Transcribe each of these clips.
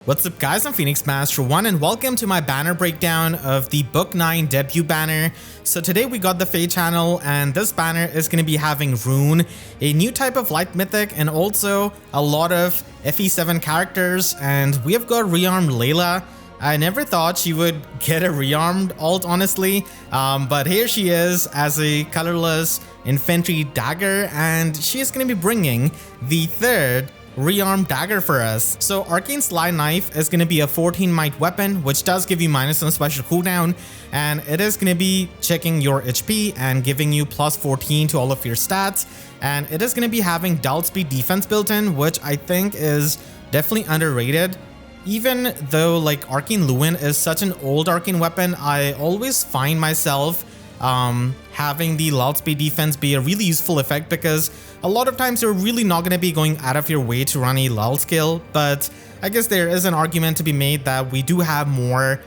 What's up guys, I'm Phoenix Master 1 and welcome to my banner breakdown of the Book 9 debut banner. So today we got the FEH channel and this banner is going to be having Rune, a new type of light mythic, and also a lot of FE7 characters, and we have got Rearmed Leila. I never thought she would get a rearmed alt honestly, but here she is as a colorless infantry dagger, and she is going to be bringing the third rearmed dagger for us. So Arcane Sly Knife is going to be a 14 might weapon, which does give you -1 special cooldown, and it is going to be checking your HP and giving you +14 to all of your stats, and it is going to be having double speed defense built in, which I think is definitely underrated. Even though like Arcane Lewin is such an old arcane weapon, I always find myself having the loud speed defense be a really useful effect, because a lot of times you're really not going to be going out of your way to run a lull skill. But I guess there is an argument to be made that we do have more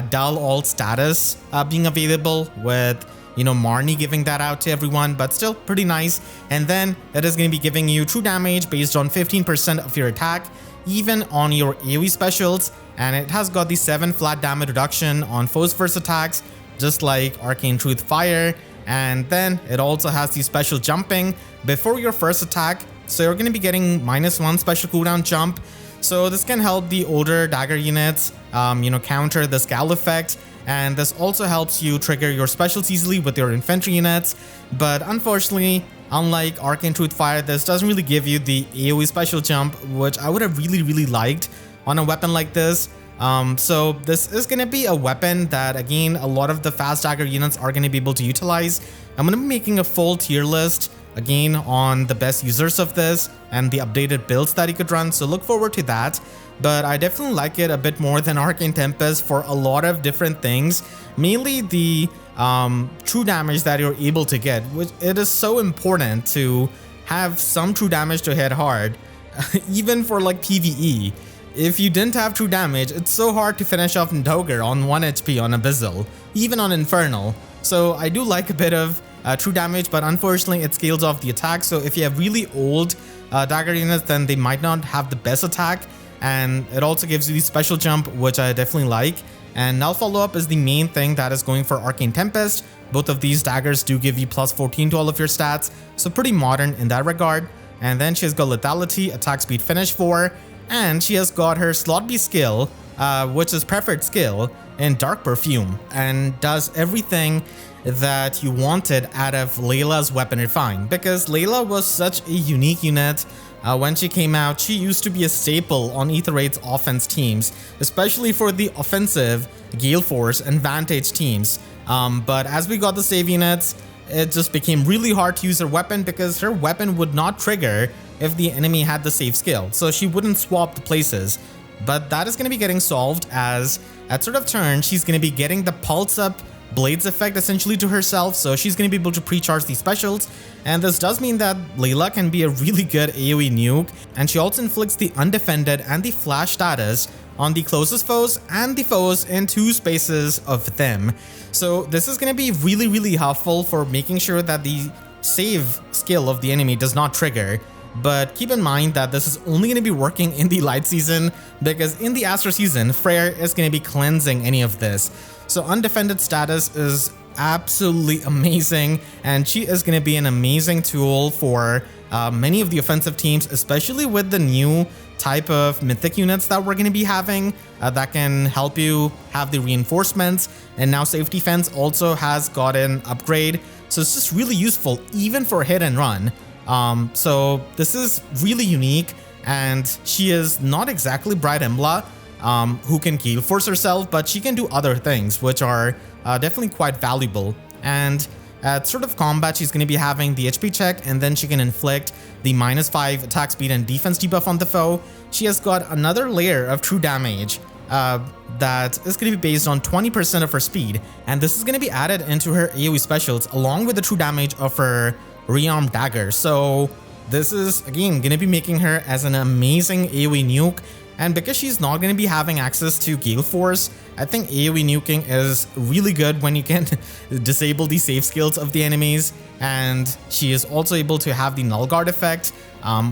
dull alt status being available, with Marnie giving that out to everyone, but still pretty nice. And then it is going to be giving you true damage based on 15% of your attack, even on your AoE specials, and it has got the 7 flat damage reduction on foes first attacks, just like Arcane Truth Fire. And then it also has the special jumping before your first attack, so you're going to be getting -1 special cooldown jump. So this can help the older dagger units counter the scowl effect, and this also helps you trigger your specials easily with your infantry units. But unfortunately, unlike Arcane Truth Fire, this doesn't really give you the AoE special jump, which I would have really liked on a weapon like this. So this is going to be a weapon that, again, a lot of the fast dagger units are going to be able to utilize. I'm going to be making a full tier list, again, on the best users of this and the updated builds that you could run, so look forward to that. But I definitely like it a bit more than Arcane Tempest for a lot of different things, mainly the true damage that you're able to get, which it is so important to have some true damage to hit hard, even for like PvE. If you didn't have true damage, it's so hard to finish off Dogger on 1 HP on Abyssal, even on Infernal. So I do like a bit of true damage, but unfortunately it scales off the attack. So if you have really old dagger units, then they might not have the best attack, and it also gives you the special jump, which I definitely like. And Null Follow-Up is the main thing that is going for Arcane Tempest. Both of these daggers do give you +14 to all of your stats, so pretty modern in that regard. And then she has got Lethality, Attack Speed Finish 4, and she has got her Slot B skill, which is preferred skill in Dark Perfume, and does everything that you wanted out of Leila's Weapon Refine, because Leila was such a unique unit. When she came out, she used to be a staple on Ether 8's offense teams, especially for the offensive Gale Force and Vantage teams. But as we got the save units, it just became really hard to use her weapon, because her weapon would not trigger if the enemy had the save skill, so she wouldn't swap the places. But that is going to be getting solved, as at sort of turn, she's going to be getting the Pulse Up Blades effect essentially to herself, so she's going to be able to pre-charge these specials, and this does mean that Leila can be a really good AoE nuke. And she also inflicts the undefended and the flash status on the closest foes and the foes in 2 spaces of them. So this is going to be really helpful for making sure that the save skill of the enemy does not trigger. But keep in mind that this is only going to be working in the light season, because in the Astro season, Freyr is going to be cleansing any of this. So undefended status is absolutely amazing, and she is going to be an amazing tool for many of the offensive teams, especially with the new type of mythic units that we're going to be having that can help you have the reinforcements. And now Safety Fence also has got an upgrade, so it's just really useful even for hit and run. So this is really unique, and she is not exactly Bright Embla, who can Gale Force herself, but she can do other things which are definitely quite valuable. And at sort of combat, she's going to be having the HP check, and then she can inflict the -5 attack speed and defense debuff on the foe. She has got another layer of true damage that is going to be based on 20% of her speed, and this is going to be added into her AoE specials along with the true damage of her Rearmed Dagger. So this is, again, going to be making her as an amazing AoE nuke. And because she's not going to be having access to Gale Force, I think AoE nuking is really good when you can disable the save skills of the enemies. And she is also able to have the Null Guard effect,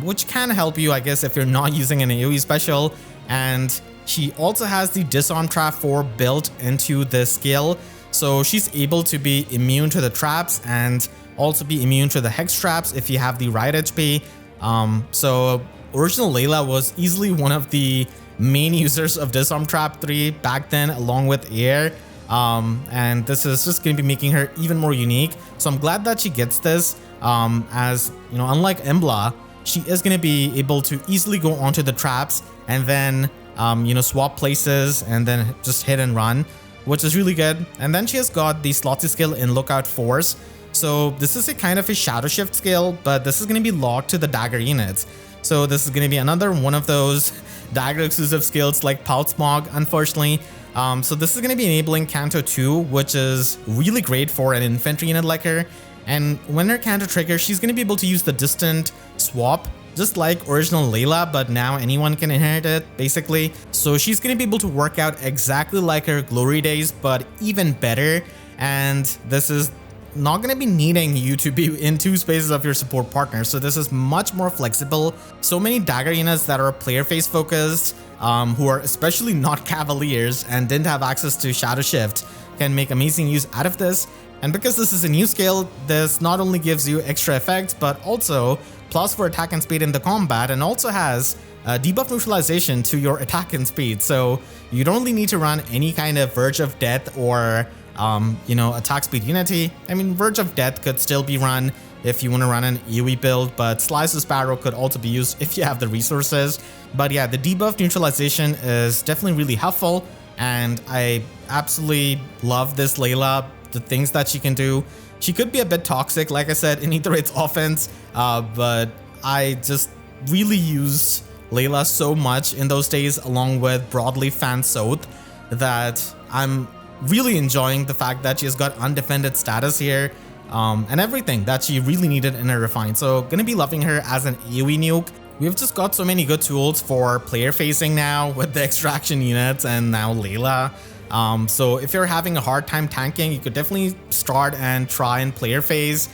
which can help you, I guess, if you're not using an AoE special. and she also has the Disarm Trap 4 built into this skill, so she's able to be immune to the traps and also be immune to the hex traps if you have the right HP. So Original Leila was easily one of the main users of Disarm Trap 3 back then, along with Air. And this is just going to be making her even more unique. So I'm glad that she gets this, as you know, unlike Embla, she is going to be able to easily go onto the traps and then you know, swap places and then just hit and run, which is really good. And then she has got the Slotty skill in Lookout Force. So this is a kind of a Shadow Shift skill, but this is going to be locked to the dagger units. So this is going to be another one of those dagger exclusive skills like Pulse Smog, unfortunately. So this is going to be enabling Canto 2, which is really great for an infantry unit like her. And when her Canto triggers, she's going to be able to use the distant swap, just like Original Leila, but now anyone can inherit it, basically. So she's going to be able to work out exactly like her Glory days, but even better. And this is not going to be needing you to be in 2 spaces of your support partner. So this is much more flexible. So many dagger units that are player face focused, who are especially not Cavaliers and didn't have access to Shadow Shift, can make amazing use out of this. And because this is a new skill, this not only gives you extra effects, but also plus for attack and speed in the combat, and also has debuff neutralization to your attack and speed. So you don't really need to run any kind of Verge of Death or you know, attack speed unity. I mean, Verge of Death could still be run if you want to run an AoE build, but Slice of Sparrow could also be used if you have the resources. But yeah, the debuff neutralization is definitely really helpful, and I absolutely love this Leila, the things that she can do. She could be a bit toxic, like I said, in Aetherite's offense, but I just really used Leila so much in those days, along with Broadleaf Fan Soth, that I'm really enjoying the fact that she has got undefended status here, and everything that she really needed in her Refine. So gonna be loving her as an AoE nuke. We've just got so many good tools for player facing now with the extraction units and now Leila. So if you're having a hard time tanking, you could definitely start and try and player phase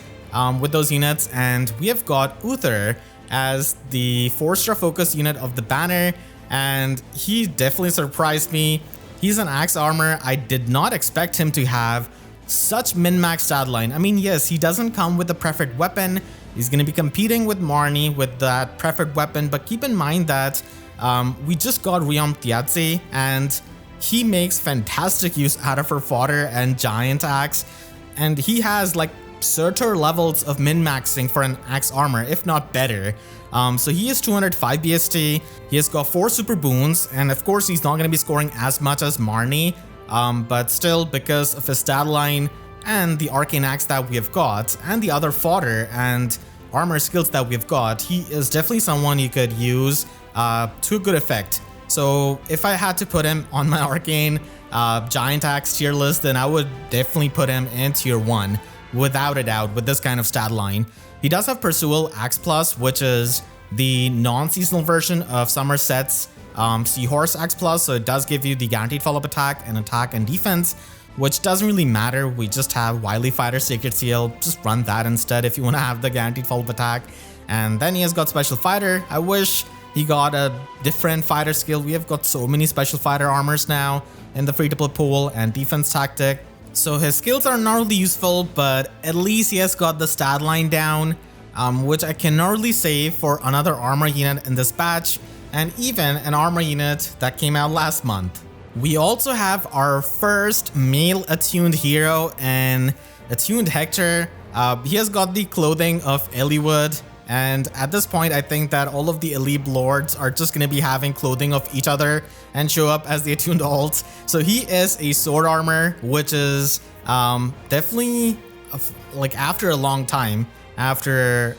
with those units. And we have got Uther as the 4-star focus unit of the banner, and he definitely surprised me. He's an axe armor. I did not expect him to have such min-max stat line. I mean, yes, he doesn't come with a preferred weapon. He's going to be competing with Marnie with that preferred weapon, but keep in mind that we just got Rearmed Leila, and he makes fantastic use out of her fodder and giant axe, and he has like Surtur levels of min-maxing for an axe armor, if not better. So he is 205 BST, he has got 4 super boons, and of course he's not going to be scoring as much as Marnie, but still, because of his stat line and the arcane axe that we have got, and the other fodder and armor skills that we've got, he is definitely someone you could use to a good effect. So if I had to put him on my arcane giant axe tier list, then I would definitely put him in tier 1, without a doubt, with this kind of stat line. He does have Pursual Axe Plus, which is the non-seasonal version of Somerset's Seahorse Axe Plus, so it does give you the guaranteed follow-up attack and defense, which doesn't really matter. We just have Wily Fighter Sacred Seal, just run that instead if you want to have the guaranteed follow-up attack. And then he has got Special Fighter. I wish he got a different fighter skill. We have got so many Special Fighter armors now in the free-to-play pool, and Defense Tactic. So his skills are not really useful, but at least he has got the stat line down, which I cannot really say for another armor unit in this batch, and even an armor unit that came out last month. We also have our first male attuned hero and Attuned Hector. He has got the clothing of Eliwood, and at this point I think that all of the elite lords are just going to be having clothing of each other and show up as the attuned alts. So he is a sword armor, which is definitely like after a long time after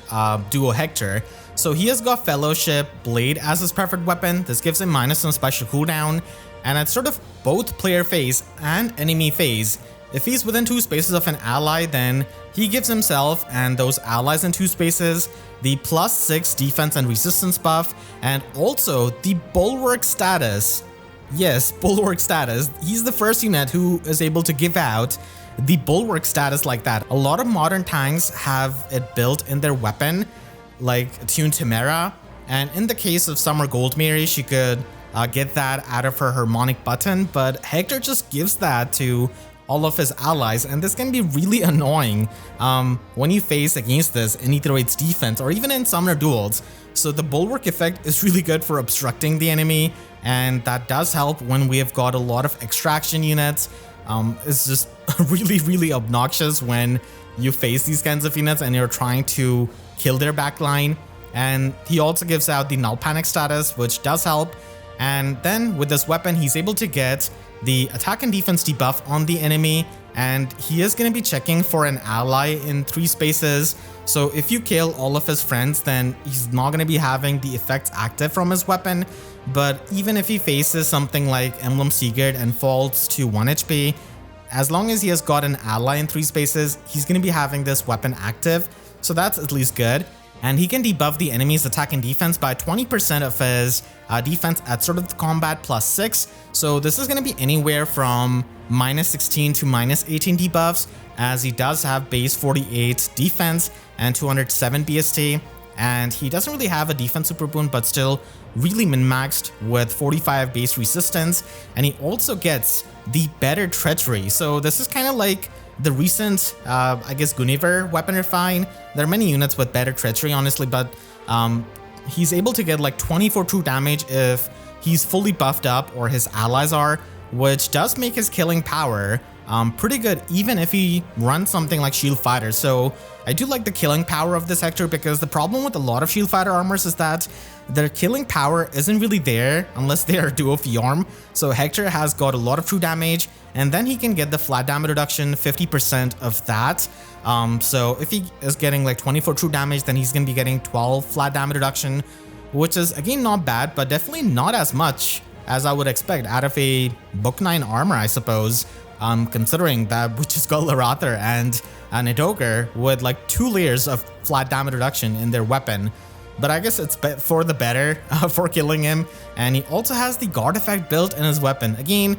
Duo Hector. So he has got Fellowship Blade as his preferred weapon. This gives him minus on special cooldown, and it's sort of both player phase and enemy phase. If he's within 2 spaces of an ally, then he gives himself and those allies in 2 spaces the +6 defense and resistance buff, and also the Bulwark status. Yes, Bulwark status. He's the first unit who is able to give out the Bulwark status like that. A lot of modern tanks have it built in their weapon, like Attuned Chimera, and in the case of Summer Goldmary, she could get that out of her harmonic button, but Hector just gives that to all of his allies, and this can be really annoying when you face against this in Ether Raid's defense or even in summoner duels. So the bulwark effect is really good for obstructing the enemy, and that does help when we have got a lot of extraction units. It's just really obnoxious when you face these kinds of units and you're trying to kill their backline. And he also gives out the null panic status, which does help. And then with this weapon, he's able to get the attack and defense debuff on the enemy, and he is going to be checking for an ally in 3 spaces. So if you kill all of his friends, then he's not going to be having the effects active from his weapon. But even if he faces something like Emblem Sigurd and falls to 1 HP, as long as he has got an ally in 3 spaces, he's going to be having this weapon active. So that's at least good. And he can debuff the enemy's attack and defense by 20% of his defense at start of the combat +6. So this is going to be anywhere from -16 to -18 debuffs, as he does have base 48 defense and 207 BST. And he doesn't really have a defense super boon, but still really min-maxed with 45 base resistance. And he also gets the better treachery. So this is kind of like the recent, I guess, Guinevere weapon refine. There are many units with better treachery, honestly, but he's able to get like 24 true damage if he's fully buffed up or his allies are, which does make his killing power pretty good, even if he runs something like Shield Fighter. So I do like the killing power of this Hector, because the problem with a lot of Shield Fighter armors is that their killing power isn't really there unless they are duo Fjorm. So Hector has got a lot of true damage, and then he can get the flat damage reduction, 50% of that. So if he is getting like 24 true damage, then he's going to be getting 12 flat damage reduction, which is again not bad, but definitely not as much as I would expect out of a Book 9 armor, I suppose. Considering that we just got Lorather and an Edoger with like 2 layers of flat damage reduction in their weapon. But I guess it's for the better for killing him. And he also has the guard effect built in his weapon. Again,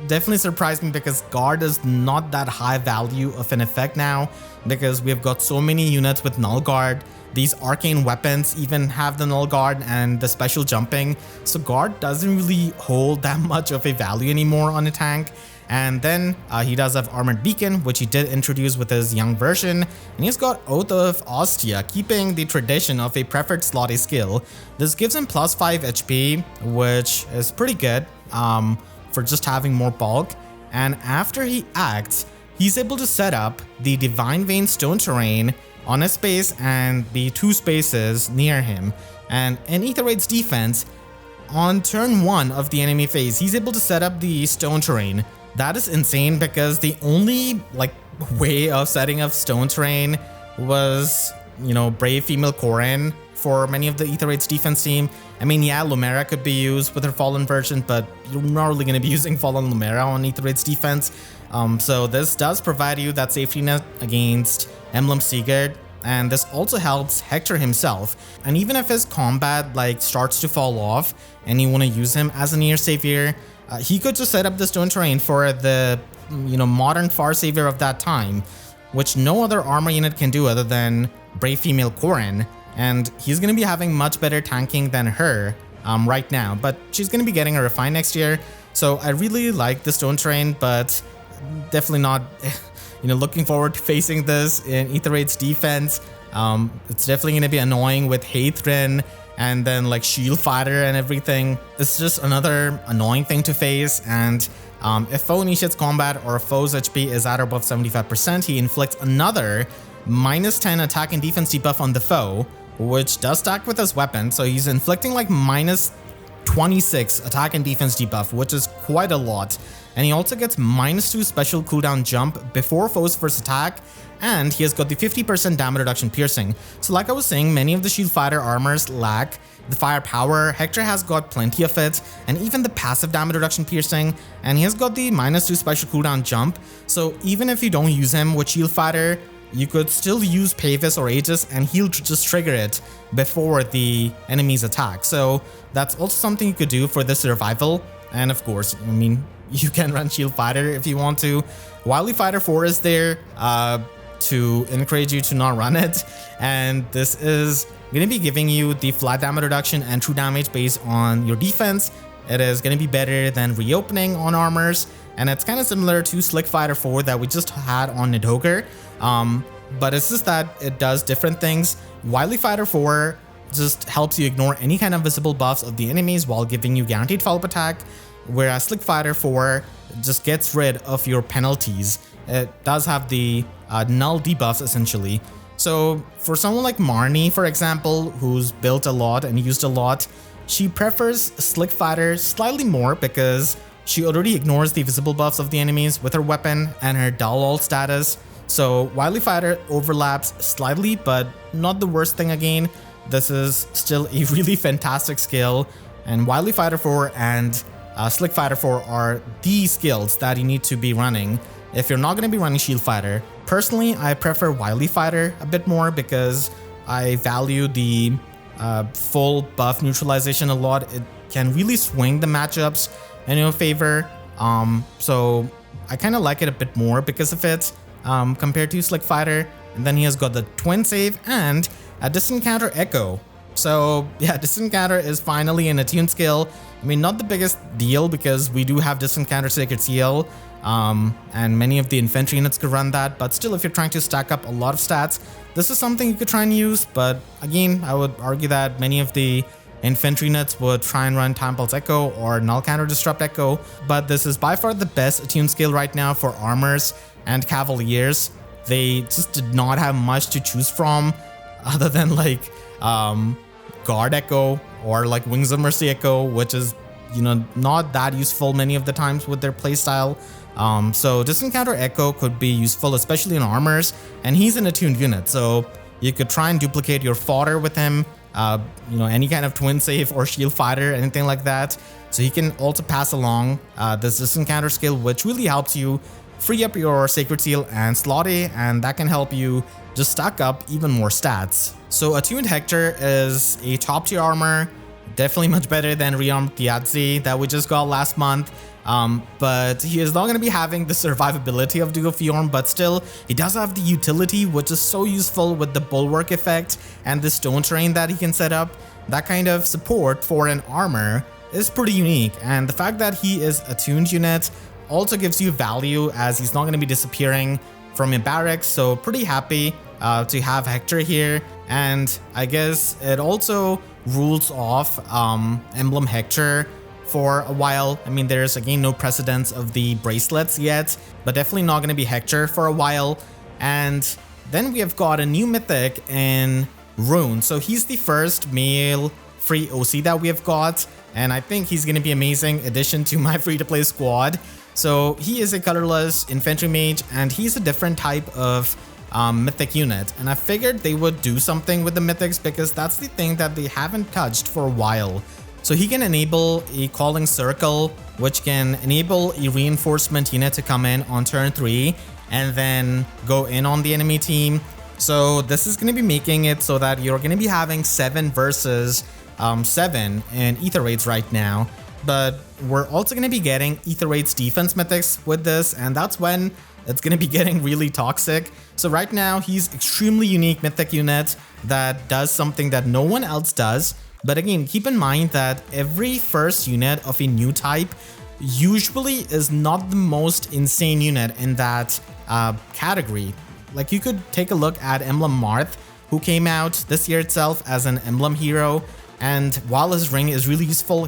definitely surprised me, because guard is not that high value of an effect now, because we've got so many units with null guard. These arcane weapons even have the null guard and the special jumping. So guard doesn't really hold that much of a value anymore on a tank. And then he does have Armored Beacon, which he did introduce with his young version. And he's got Oath of Ostia, keeping the tradition of a preferred slot A skill. This gives him +5 HP, which is pretty good for just having more bulk. And after he acts, he's able to set up the Divine Vein Stone Terrain on a space and the 2 spaces near him. And in Ether Raid's defense, on turn 1 of the enemy phase, he's able to set up the Stone Terrain. That is insane, because the only like way of setting up Stone Terrain was, you know, Brave Female Korin for many of the Ether Raid's defense team. I mean, yeah, Lumera could be used with her Fallen version, but you're not really going to be using Fallen Lumera on Ether Raid's defense. So this does provide you that safety net against Emblem Sigurd, and this also helps Hector himself. And even if his combat like starts to fall off and you want to use him as a near savior, he could just set up the Stone Terrain for the, you know, modern Far Savior of that time, which no other armor unit can do other than Brave Female Korin. And he's going to be having much better tanking than her right now, but she's going to be getting a refine next year. So I really like the Stone Terrain, but definitely not, you know, looking forward to facing this in Ether Raid's defense. It's definitely going to be annoying with Hathrin and then like Shield Fighter and everything. It's just another annoying thing to face. And if foe initiates combat or a foe's HP is at or above 75%, he inflicts another -10 attack and defense debuff on the foe, which does stack with his weapon. So he's inflicting like -26 attack and defense debuff, which is quite a lot. And he also gets -2 special cooldown jump before foe's first attack, and he has got the 50% damage reduction piercing. So like I was saying, many of the Shield Fighter armors lack the firepower. Hector has got plenty of it, and even the passive damage reduction piercing, and he has got the -2 special cooldown jump. So even if you don't use him with Shield Fighter, you could still use Pavis or Aegis and he'll just trigger it before the enemy's attack. So that's also something you could do for the survival. And of course, I mean, you can run Shield Fighter if you want to. Wily Fighter 4 is there to encourage you to not run it. And this is going to be giving you the flat damage reduction and true damage based on your defense. It is going to be better than reopening on armors, and it's kind of similar to Slick Fighter 4 that we just had on Nidhogger. But it's just that it does different things. Wily Fighter 4 just helps you ignore any kind of visible buffs of the enemies while giving you guaranteed follow-up attack, whereas Slick Fighter 4 just gets rid of your penalties. It does have the null debuffs essentially. So for someone like Marnie, for example, who's built a lot and used a lot, she prefers Slick Fighter slightly more because she already ignores the visible buffs of the enemies with her weapon and her dull ult status. So Wily Fighter overlaps slightly, but not the worst thing again. This is still a really fantastic skill, and Wily Fighter 4 and Slick Fighter 4 are the skills that you need to be running if you're not going to be running Shield Fighter. Personally, I prefer Wily Fighter a bit more because I value the full buff neutralization a lot. It can really swing the matchups in your favor. So I kind of like it a bit more because of it compared to Slick Fighter. And then he has got the Twin Save and a Distant Counter Echo. So yeah, Distant Counter is finally an attuned skill. I mean, not the biggest deal because we do have Distant Counter Sacred Seal, and many of the infantry units could run that, but still, if you're trying to stack up a lot of stats, this is something you could try and use. But again, I would argue that many of the infantry units would try and run Time Pulse Echo or Null Counter Disrupt Echo, but this is by far the best attuned skill right now for armors and cavaliers. They just did not have much to choose from other than like Guard Echo or like Wings of Mercy Echo, which is, you know, not that useful many of the times with their playstyle. So Distant Counter Echo could be useful, especially in armors, and he's an attuned unit, so you could try and duplicate your fodder with him, you know, any kind of Twin Save or Shield Fighter, anything like that. So he can also pass along this Distant Counter skill, which really helps you free up your Sacred Seal and Slotty, and that can help you just stack up even more stats. So Attuned Hector is a top tier armor, definitely much better than Rearmed Leila that we just got last month. But he is not going to be having the survivability of Duo Fjorm, but still, he does have the utility, which is so useful with the Bulwark effect and the stone terrain that he can set up. That kind of support for an armor is pretty unique, and the fact that he is attuned unit also gives you value as he's not going to be disappearing from your barracks, so pretty happy to have Hector here. And I guess it also rules off Emblem Hector for a while. I mean, there's again no precedence of the bracelets yet, but definitely not going to be Hector for a while. And then we have got a new mythic in Rune. So he's the first male free OC that we have got, and I think he's going to be amazing addition to my free-to-play squad. So he is a colorless infantry mage, and he's a different type of mythic unit, and I figured they would do something with the mythics because that's the thing that they haven't touched for a while. So he can enable a calling circle, which can enable a reinforcement unit to come in on turn 3 and then go in on the enemy team. So this is going to be making it so that you're going to be having 7 versus 7 in Ether raids right now. But we're also going to be getting Ether raids defense mythics with this, and that's when it's going to be getting really toxic. So right now, he's extremely unique mythic unit that does something that no one else does. But again, keep in mind that every first unit of a new type usually is not the most insane unit in that category. Like, you could take a look at Emblem Marth, who came out this year itself as an Emblem hero, and while his ring is really useful,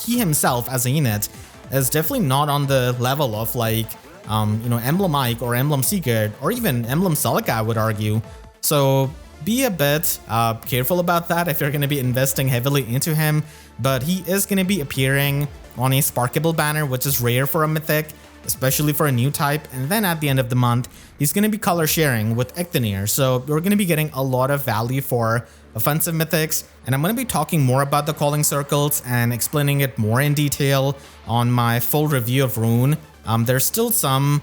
he himself as a unit is definitely not on the level of like you know, Emblem Ike or Emblem Secret or even Emblem Celica, I would argue. So be a bit careful about that if you're going to be investing heavily into him. But he is going to be appearing on a Sparkable banner, which is rare for a mythic, especially for a new type. And then at the end of the month, he's going to be color sharing with Ecthenir. So we're going to be getting a lot of value for offensive mythics. And I'm going to be talking more about the calling circles and explaining it more in detail on my full review of Rune. There's still some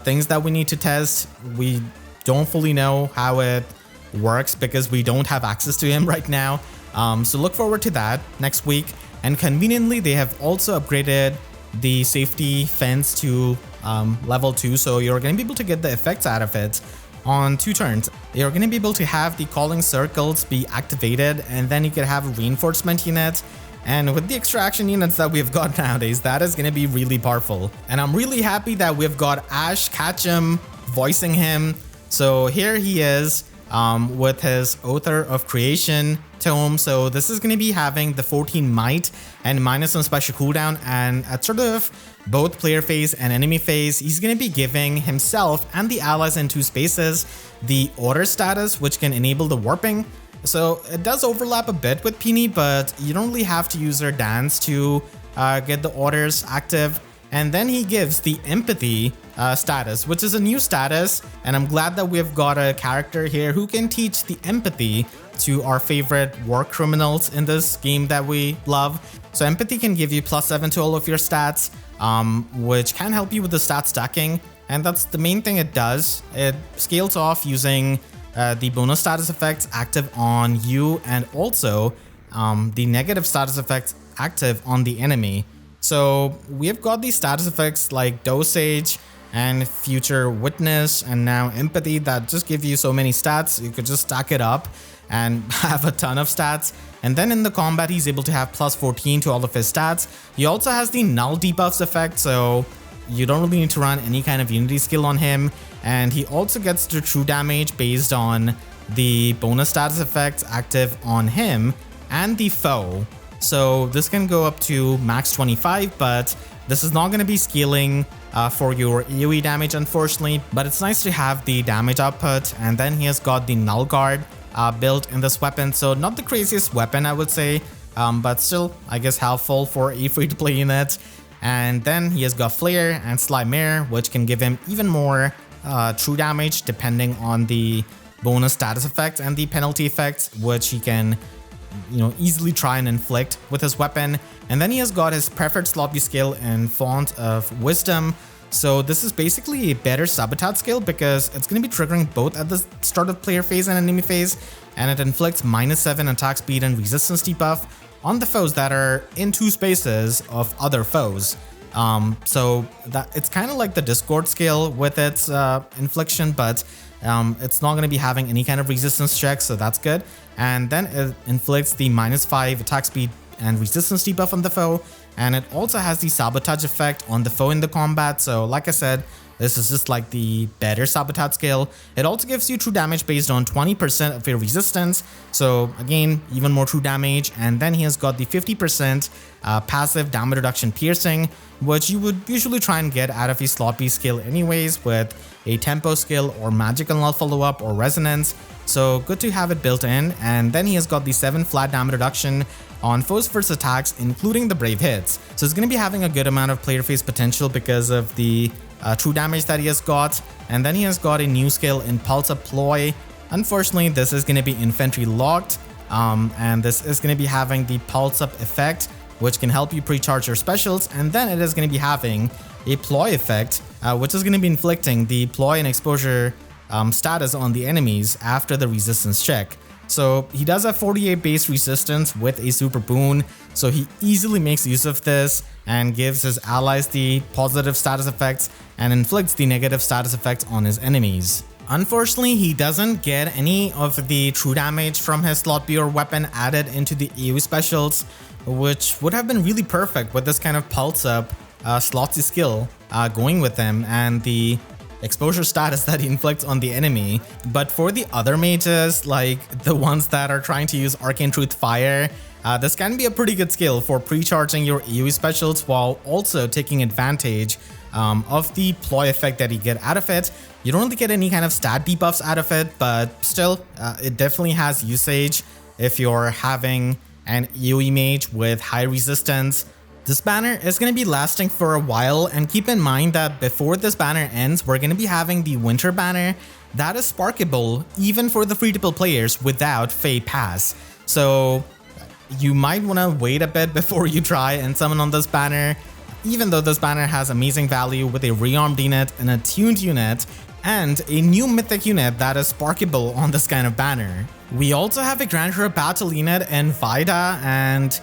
things that we need to test. We don't fully know how it works because we don't have access to him right now. So look forward to that next week. And conveniently, they have also upgraded the safety fence to level 2. So you're going to be able to get the effects out of it on 2 turns. You're going to be able to have the calling circles be activated, and then you could have a reinforcement unit And with the extraction units that we've got nowadays, that is going to be really powerful. And I'm really happy that we've got Ash Ketchum voicing him. So here he is with his Author of Creation tome. So this is going to be having the 14 might and minus some special cooldown, and at sort of both player phase and enemy phase, he's going to be giving himself and the allies in 2 spaces the order status, which can enable the warping. So it does overlap a bit with Peony, but you don't really have to use her dance to get the orders active. And then he gives the empathy status, which is a new status, and I'm glad that we've got a character here who can teach the empathy to our favorite war criminals in this game that we love. So empathy can give you +7 to all of your stats, which can help you with the stat stacking, and that's the main thing it does. It scales off using the bonus status effects active on you, and also the negative status effects active on the enemy. So we have got these status effects like Dosage and Future Witness and now Empathy that just give you so many stats. You could just stack it up and have a ton of stats. And then in the combat, he's able to have +14 to all of his stats. He also has the null debuffs effect, so you don't really need to run any kind of unity skill on him. And he also gets the true damage based on the bonus status effects active on him and the foe. So this can go up to max 25, but this is not going to be scaling for your AoE damage, unfortunately. But it's nice to have the damage output. And then he has got the Null Guard built in this weapon. So not the craziest weapon, I would say, but still, I guess, helpful for a free-to-play unit. And then he has got Flare and Slime Air, which can give him even more true damage depending on the bonus status effects and the penalty effects, which he can easily try and inflict with his weapon. And then he has got his preferred sloppy skill in Font of Wisdom. So this is basically a better sabotage skill because it's going to be triggering both at the start of player phase and enemy phase, and it inflicts -7 attack speed and resistance debuff on the foes that are in 2 spaces of other foes. So that it's kind of like the Discord skill with its infliction, but it's not going to be having any kind of resistance checks, so that's good. And then it inflicts the -5 attack speed and resistance debuff on the foe, and it also has the sabotage effect on the foe in the combat. So like I said, this is just like the better sabotage skill. It also gives you true damage based on 20% of your resistance. So again, even more true damage. And then he has got the 50% passive damage reduction piercing, which you would usually try and get out of a sloppy skill anyways with a tempo skill or magical null follow-up or resonance. So good to have it built in. And then he has got the 7 flat damage reduction on foes' first attacks, including the brave hits. So it's going to be having a good amount of player phase potential because of the true damage that he has got. And then he has got a new skill in Pulse Up Ploy. Unfortunately, this is going to be infantry locked, and this is going to be having the Pulse Up effect, which can help you pre-charge your specials. And then it is going to be having a Ploy effect, which is going to be inflicting the Ploy and exposure status on the enemies after the resistance check. So he does have 48 base resistance with a super boon, so he easily makes use of this and gives his allies the positive status effects and inflicts the negative status effects on his enemies. Unfortunately, he doesn't get any of the true damage from his slot Pure weapon added into the AoE specials, which would have been really perfect with this kind of pulse up slotsy skill going with him and the exposure status that he inflicts on the enemy. But for the other mages, like the ones that are trying to use Arcane Truth Fire, this can be a pretty good skill for pre-charging your AoE specials while also taking advantage of the ploy effect that you get out of it. You don't really get any kind of stat debuffs out of it, but still, it definitely has usage if you're having an AoE mage with high resistance. This banner is going to be lasting for a while, and keep in mind that before this banner ends, we're going to be having the winter banner that is sparkable even for the free-to-play players without FEH Pass. So you might want to wait a bit before you try and summon on this banner, even though this banner has amazing value with a rearmed unit, an attuned unit, and a new mythic unit that is sparkable on this kind of banner. We also have a Grand Hero battle unit in Vaida, and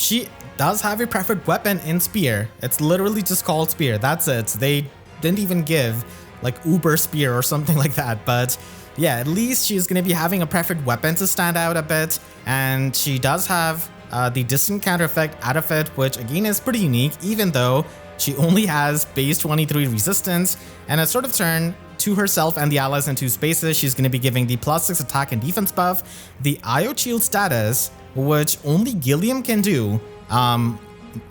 she does have a preferred weapon in Spear. It's literally just called Spear, that's it. They didn't even give like Uber Spear or something like that, but yeah, at least she's going to be having a preferred weapon to stand out a bit, and she does have the distant counter effect out of it, which again is pretty unique, even though she only has base 23 resistance. And at start of turn, to herself and the allies in 2 spaces, she's going to be giving the +6 attack and defense buff, the IO shield status, which only Gilliam can do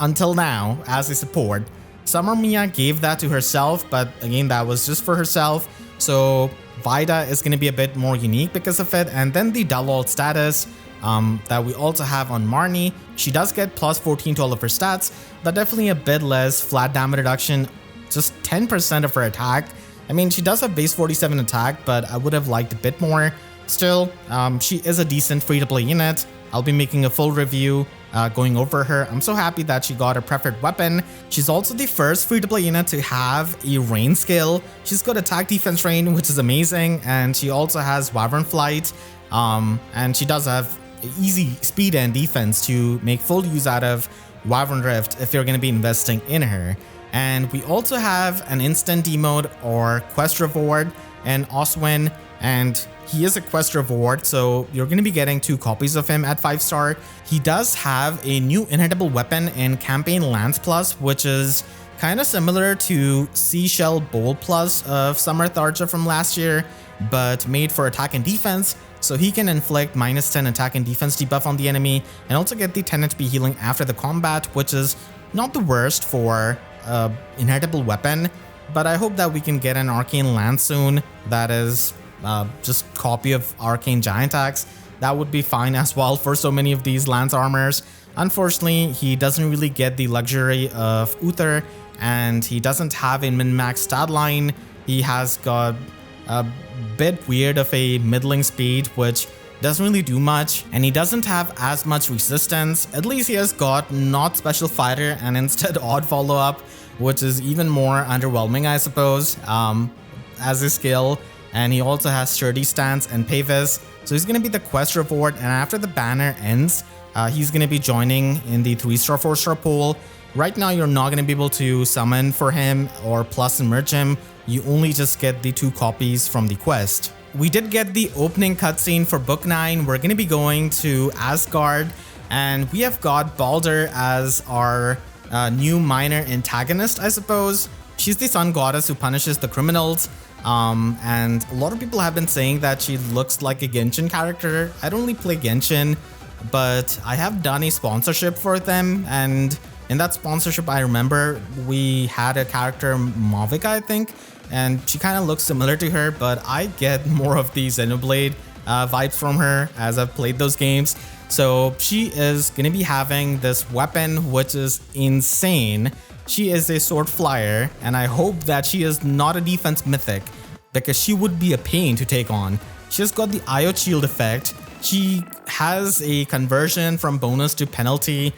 until now as a support. Summer Mia gave that to herself, but again, that was just for herself. So Vaida is going to be a bit more unique because of it. And then the double ult status that we also have on Marnie. She does get +14 to all of her stats, but definitely a bit less flat damage reduction, just 10% of her attack. I mean, she does have base 47 attack, but I would have liked a bit more. Still, she is a decent free-to-play unit. I'll be making a full review going over her. I'm so happy that she got a preferred weapon. She's also the first free-to-play unit to have a rain skill. She's got attack defense rain, which is amazing, and she also has Wyvern Flight, and she does have easy speed and defense to make full use out of Wyvern Rift if you're going to be investing in her. And we also have an instant demote or quest reward in Oswin, and he is a quest reward, so you're going to be getting 2 copies of him at 5-star. He does have a new inhittable weapon in Campaign Lance Plus, which is kind of similar to Seashell Bolt Plus of Summer Tharja from last year, but made for attack and defense. So he can inflict -10 attack and defense debuff on the enemy, and also get the 10 HP healing after the combat, which is not the worst for inheritable weapon. But I hope that we can get an Arcane Lance soon that is just copy of Arcane Giant Axe. That would be fine as well for so many of these Lance armors. Unfortunately, he doesn't really get the luxury of Uther, and he doesn't have a min-max stat line. He has got a bit weird of a middling speed, which doesn't really do much, and he doesn't have as much resistance. At least he has got not special fighter and instead odd follow-up, which is even more underwhelming, I suppose, as a skill. And he also has sturdy stance and Pavis, so he's going to be the quest reward, and after the banner ends, he's going to be joining in the 3-star 4-star pool. Right now you're not going to be able to summon for him or plus and merge him. You only just get the 2 copies from the quest. We did get the opening cutscene for Book 9. We're going to be going to Asgard, and we have got Baldr as our new minor antagonist, I suppose. She's the sun goddess who punishes the criminals, and a lot of people have been saying that she looks like a Genshin character. I don't really play Genshin, but I have done a sponsorship for them, and in that sponsorship I remember we had a character, Mavica, I think, and she kind of looks similar to her, but I get more of the Xenoblade vibes from her as I've played those games. So she is going to be having this weapon, which is insane. She is a sword flyer, and I hope that she is not a defense mythic, because she would be a pain to take on. She's got the IO shield effect. She has a conversion from bonus to penalty.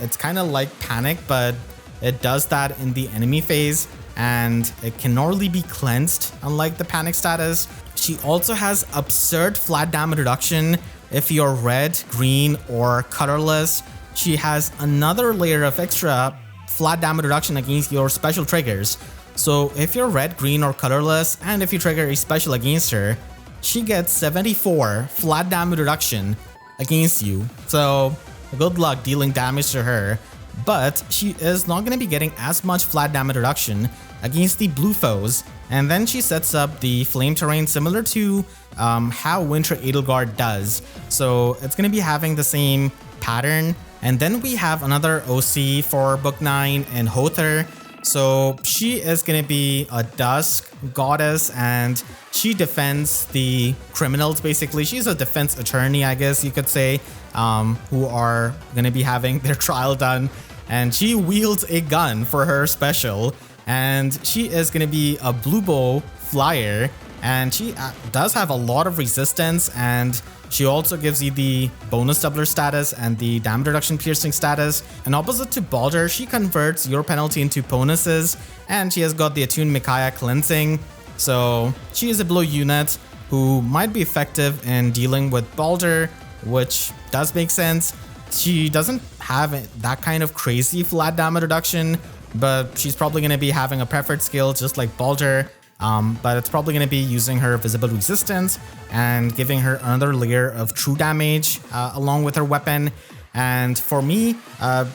It's kind of like panic, but it does that in the enemy phase, and it can normally be cleansed, unlike the panic status. She also has absurd flat damage reduction if you're red, green, or colorless. She has another layer of extra flat damage reduction against your special triggers. So if you're red, green, or colorless, and if you trigger a special against her, she gets 74 flat damage reduction against you. So good luck dealing damage to her. But she is not going to be getting as much flat damage reduction against the blue foes. And then she sets up the flame terrain similar to how Winter Edelgard does. So it's going to be having the same pattern. And then we have another OC for Book 9 and Höðr. So she is going to be a dusk goddess, and she defends the criminals basically. She's a defense attorney, I guess you could say, who are going to be having their trial done. And she wields a gun for her special, and she is going to be a blue bow flyer, and she does have a lot of resistance, and she also gives you the bonus doubler status and the damage reduction piercing status. And opposite to Baldr, she converts your penalty into bonuses, and she has got the Attuned Micaiah cleansing. So she is a blue unit who might be effective in dealing with Baldr, which does make sense. She doesn't have that kind of crazy flat damage reduction, but she's probably going to be having a preferred skill just like Baldr. But it's probably going to be using her visible resistance and giving her another layer of true damage along with her weapon. And for me,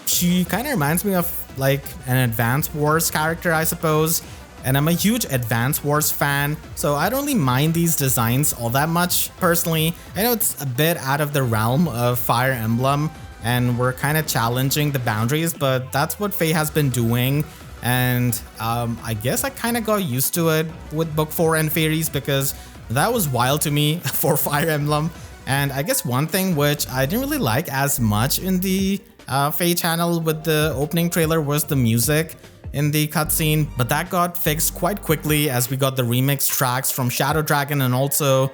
she kind of reminds me of like an Advance Wars character, I suppose. And I'm a huge Advance Wars fan, so I don't really mind these designs all that much personally. I know it's a bit out of the realm of Fire Emblem, and we're kind of challenging the boundaries, but that's what FEH has been doing. And I guess I kind of got used to it with Book 4 and Fairies, because that was wild to me for Fire Emblem. And I guess one thing which I didn't really like as much in the FEH channel with the opening trailer was the music in the cutscene, but that got fixed quite quickly as we got the remix tracks from Shadow Dragon and also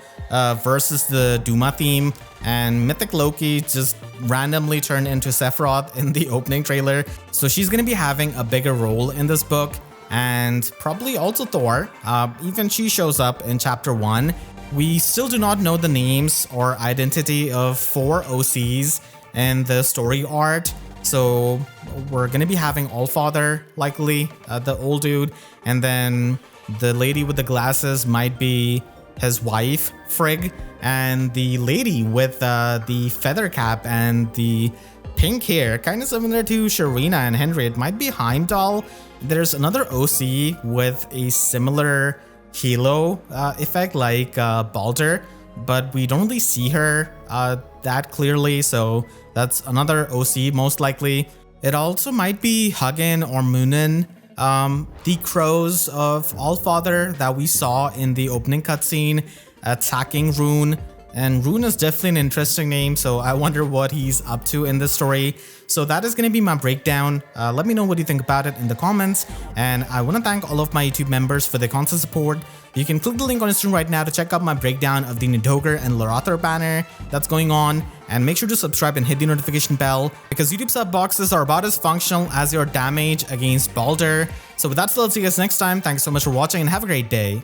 versus the Duma theme, and Mythic Loki just randomly turned into Sephiroth in the opening trailer. So she's going to be having a bigger role in this book, and probably also Thor. Even she shows up in chapter 1. We still do not know the names or identity of 4 OCs in the story art. So we're going to be having Allfather, likely, the old dude, and then the lady with the glasses might be his wife, Frigg, and the lady with the feather cap and the pink hair, kind of similar to Sharina and Henry, it might be Heimdall. There's another OC with a similar halo effect like Baldr, but we don't really see her that clearly, so that's another OC most likely. It also might be Hugin or Moonin, the crows of Allfather that we saw in the opening cutscene attacking Rune. And Rune is definitely an interesting name, so I wonder what he's up to in this story. So that is going to be my breakdown. Let me know what you think about it in the comments. And I want to thank all of my YouTube members for their constant support. You can click the link on the screen right now to check out my breakdown of the Nidhogger and Lorathor banner that's going on. And make sure to subscribe and hit the notification bell, because YouTube sub boxes are about as functional as your damage against Baldr. So with that, I'll see you guys next time. Thanks so much for watching and have a great day.